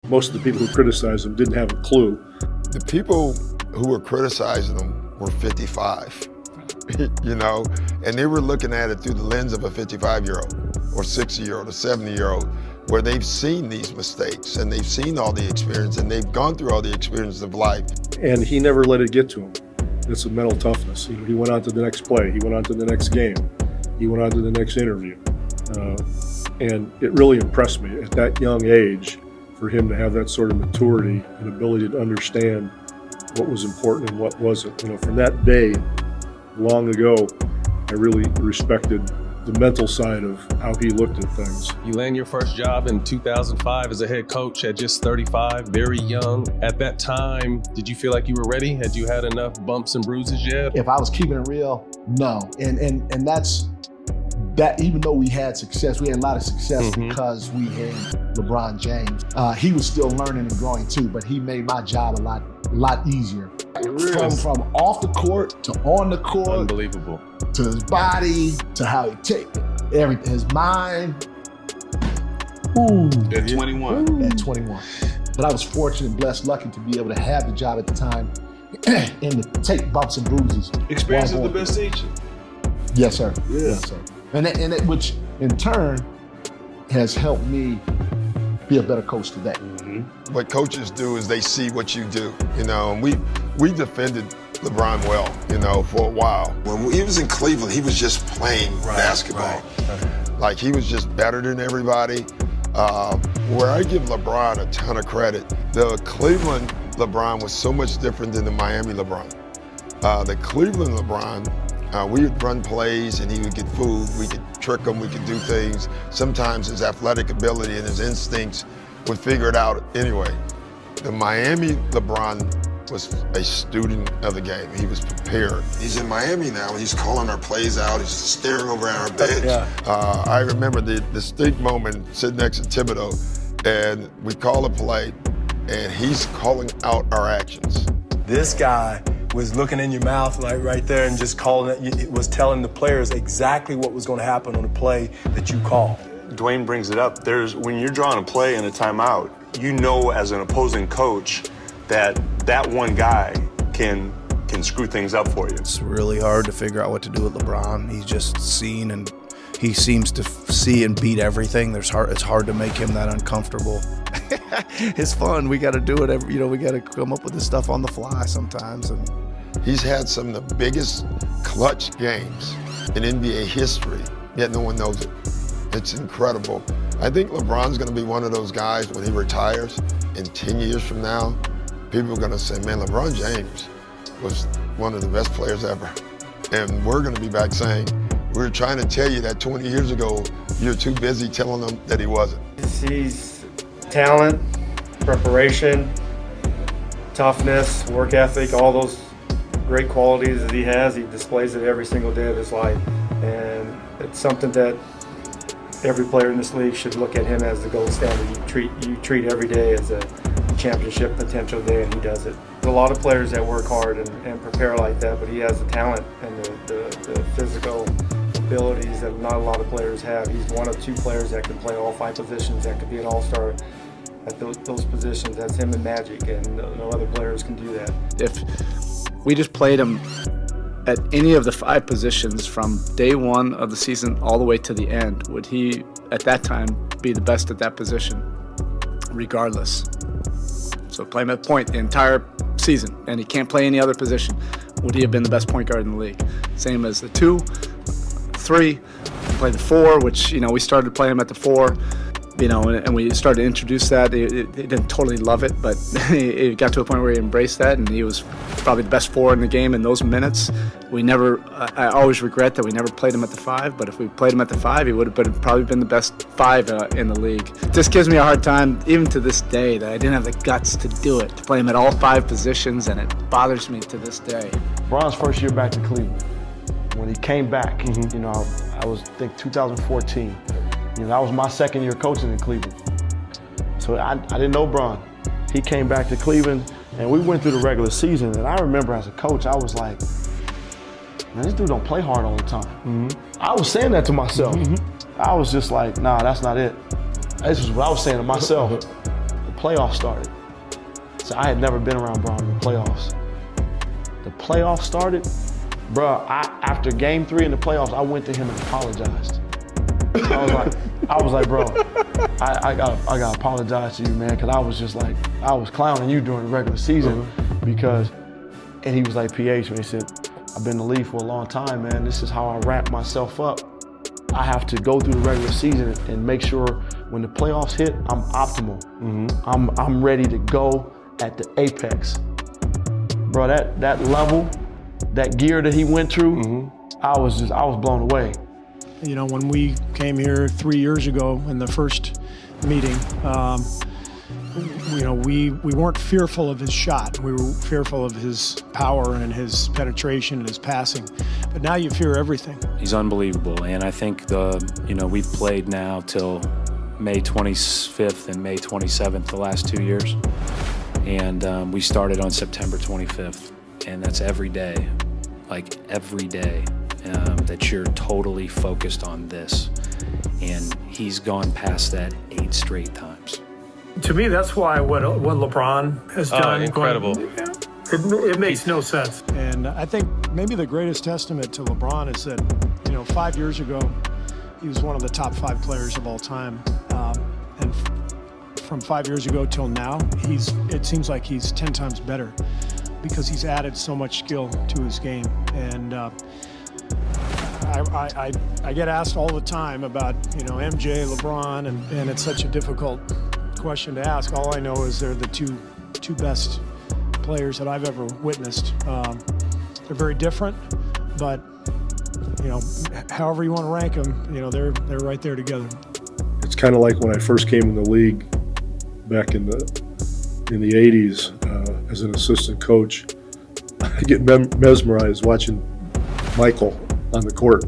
most of the people who criticized him didn't have a clue. The people who were criticizing him were 55, you know, and they were looking at it through the lens of a 55-year-old or 60-year-old or 70-year-old, where they've seen these mistakes and they've seen all the experience and they've gone through all the experiences of life. And he never let it get to him. It's a mental toughness. He went on to the next play. He went on to the next game. He went on to the next interview. And it really impressed me at that young age for him to have that sort of maturity and ability to understand what was important and what wasn't. You know, from that day, long ago, I really respected the mental side of how he looked at things. You land your first job in 2005 as a head coach at just 35, very young. At that time, did you feel like you were ready? Had you had enough bumps and bruises yet? If I was keeping it real, no. And that's that. Even though we had success, we had a lot of success because we had LeBron James. He was still learning and growing too, but he made my job a lot easier. From off the court to on the court. Unbelievable. To his body, to how he take everything, his mind. Ooh. At 21. At 21. But I was fortunate, blessed, lucky to be able to have the job at the time and to take bumps and bruises. Experience is the best teacher. Yes, sir. Yeah. Yes, sir. And which in turn has helped me be a better coach today. What coaches do is they see what you do, you know, and we defended LeBron well, you know, for a while. When he was in Cleveland, he was just playing basketball. Like, he was just better than everybody. Where I give LeBron a ton of credit, the Cleveland LeBron was so much different than the Miami LeBron. The Cleveland LeBron, we would run plays and he would get food, we could trick him, we could do things. Sometimes his athletic ability and his instincts would figure it out anyway. The Miami LeBron was a student of the game. He was prepared. He's in Miami now, and he's calling our plays out. He's staring over at our bench. I remember the distinct moment sitting next to Thibodeau, and we call a play, and he's calling out our actions. This guy was looking in your mouth like right there and just calling it, was telling the players exactly what was going to happen on the play that you called. Dwayne brings it up. When you're drawing a play in a timeout, you know as an opposing coach that one guy can screw things up for you. It's really hard to figure out what to do with LeBron. He's just seen and he seems to see and beat everything. It's hard to make him that uncomfortable. It's fun. We got to do it. We got to come up with this stuff on the fly sometimes. And he's had some of the biggest clutch games in NBA history, yet no one knows it. It's incredible. I think LeBron's going to be one of those guys when he retires in 10 years from now. People are going to say, man, LeBron James was one of the best players ever. And we're going to be back saying, we were trying to tell you that 20 years ago, you're too busy telling them that he wasn't. He's talent, preparation, toughness, work ethic, all those great qualities that he has. He displays it every single day of his life. And it's something that every player in this league should look at him as the gold standard. You treat every day as a championship potential day, and he does it. There's a lot of players that work hard and prepare like that, but he has the talent and the physical abilities that not a lot of players have. He's one of two players that can play all 5 positions, that could be an all-star at those positions. That's him and Magic, and no other players can do that. If we just played him at any of the 5 positions from day one of the season all the way to the end, would he, at that time, be the best at that position, regardless? So play him at point the entire season, and he can't play any other position. Would he have been the best point guard in the league? Same as the 2, 3, play the 4, which, we started playing him at the 4, and we started to introduce that. He didn't totally love it, but it got to a point where he embraced that, and he was probably the best 4 in the game in those minutes. I always regret that we never played him at the 5, but if we played him at the 5, he would have probably been the best 5 in the league. It just gives me a hard time, even to this day, that I didn't have the guts to do it, to play him at all 5 positions, and it bothers me to this day. Bron's first year back to Cleveland, when he came back, I was, I think, 2014. That was my second year coaching in Cleveland. So I didn't know Bron. He came back to Cleveland, and we went through the regular season, and I remember as a coach, I was like, man, this dude don't play hard all the time. I was saying that to myself. I was just like, nah, that's not it. This is what I was saying to myself. playoffs started. So I had never been around Bron in the playoffs. The playoffs started, bro. After Game 3 in the playoffs, I went to him and apologized. I was like, bro, I gotta apologize to you, man, because I was clowning you during the regular season because, and he was like, PH, man, he said, I've been in the league for a long time, man. This is how I wrap myself up. I have to go through the regular season and make sure when the playoffs hit, I'm optimal. I'm ready to go at the apex. Bro, that level, that gear that he went through, I was blown away. You know, when we came here 3 years ago in the first meeting, you know, we weren't fearful of his shot. We were fearful of his power and his penetration and his passing. But now you fear everything. He's unbelievable, and I think you know, we've played now till May 25th and May 27th the last 2 years, and we started on September 25th, and that's every day, like every day, that you're totally focused on this, and he's gone past that 8 straight times. To me, that's why what LeBron has done. Incredible. It makes no sense. And I think maybe the greatest testament to LeBron is that, you know, 5 years ago, he was one of the top 5 players of all time. And from 5 years ago till now, it seems like he's 10 times better because he's added so much skill to his game. And I get asked all the time about, you know, MJ, LeBron, and it's such a difficult question to ask. All I know is they're the two best players that I've ever witnessed. They're very different, but, you know, however you want to rank them, you know, they're right there together. It's kind of like when I first came in the league back in the 80s as an assistant coach. I get mesmerized watching Michael on the court,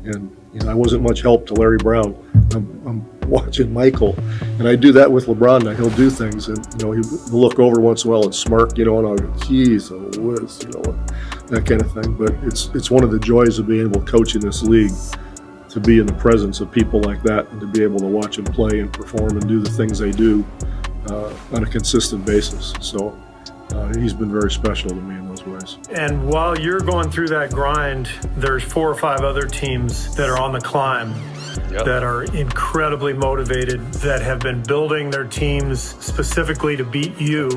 and you know, I wasn't much help to Larry Brown. I'm watching Michael, and I do that with LeBron. And he'll do things, and you know, he'll look over once in a while and smirk, you know, and I'll go, "Geez, oh, whiz," you know, that kind of thing. But it's one of the joys of being able to coach in this league, to be in the presence of people like that, and to be able to watch them play and perform and do the things they do on a consistent basis. So he's been very special to me in those ways. And while you're going through that grind, there's 4 or 5 other teams that are on the climb that are incredibly motivated, that have been building their teams specifically to beat you,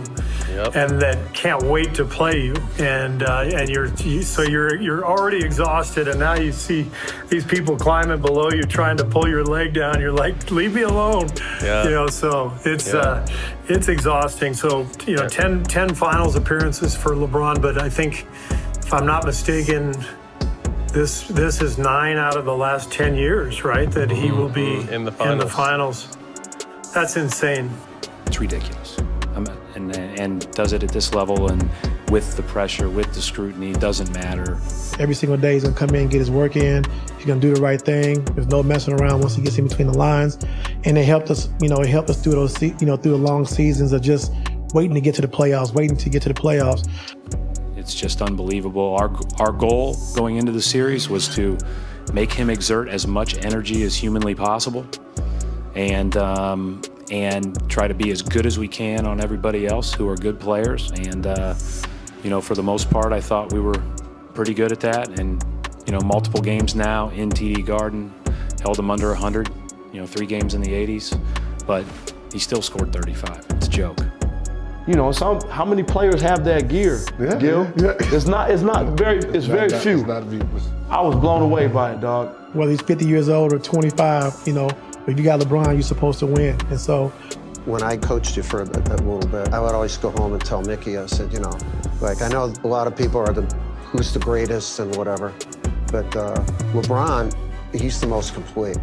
and that can't wait to play you. And you're already exhausted, and now you see these people climbing below you, trying to pull your leg down. You're like, leave me alone. You know, so it's exhausting. So, you know, 10 finals appearances for LeBron, but I think, if I'm not mistaken, this is 9 out of the last 10 years, right? That he will be in the finals. That's insane. It's ridiculous. And does it at this level, and with the pressure, with the scrutiny, it doesn't matter. Every single day he's gonna come in, get his work in. He's gonna do the right thing. There's no messing around once he gets in between the lines. And it helped us, you know, through those, through the long seasons of just waiting to get to the playoffs. It's just unbelievable. Our goal going into the series was to make him exert as much energy as humanly possible, and try to be as good as we can on everybody else who are good players. And you know, for the most part, I thought we were pretty good at that. And you know, multiple games now in TD Garden held him under 100. You know, 3 games in the 80s, but he still scored 35. It's a joke. You know, how many players have that gear, Gil? It's very few. I was blown away by it, dog. Whether he's 50 years old or 25, you know, if you got LeBron, you're supposed to win. And so, when I coached you for a little bit, I would always go home and tell Mickey, I said, you know, like, I know a lot of people are who's the greatest and whatever, but LeBron, he's the most complete.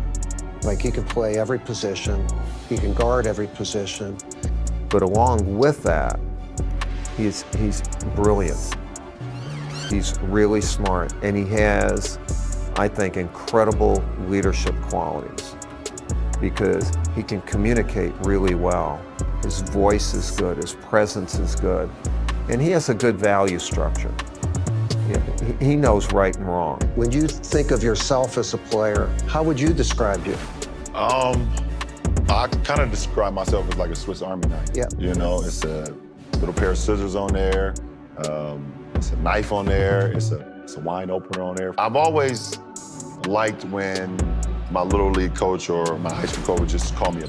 Like, he can play every position, he can guard every position. But along with that, he's brilliant. He's really smart, and he has, I think, incredible leadership qualities because he can communicate really well. His voice is good, his presence is good, and he has a good value structure. He knows right and wrong. When you think of yourself as a player, how would you describe you? I kind of describe myself as like a Swiss Army knife. Yep. You know, it's a little pair of scissors on there. It's a knife on there. It's a wine opener on there. I've always liked when my little league coach or my high school coach would just call me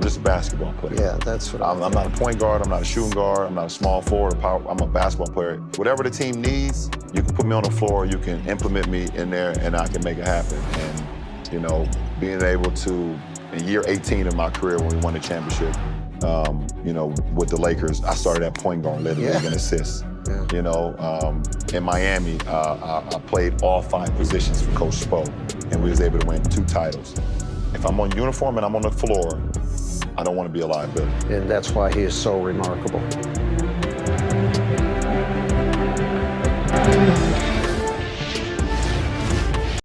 just a basketball player. Yeah, that's what I'm not a point guard. I'm not a shooting guard. I'm not a small forward or power. I'm a basketball player. Whatever the team needs, you can put me on the floor. You can implement me in there, and I can make it happen. And you know, being able to, in year 18 of my career when we won the championship, you know, with the Lakers, I started at point guard, led the league in assists. Yeah. You know, in Miami, I played all 5 positions for Coach Spo, and we was able to win 2 titles. If I'm on uniform and I'm on the floor, I don't want to be a liability. And that's why he is so remarkable.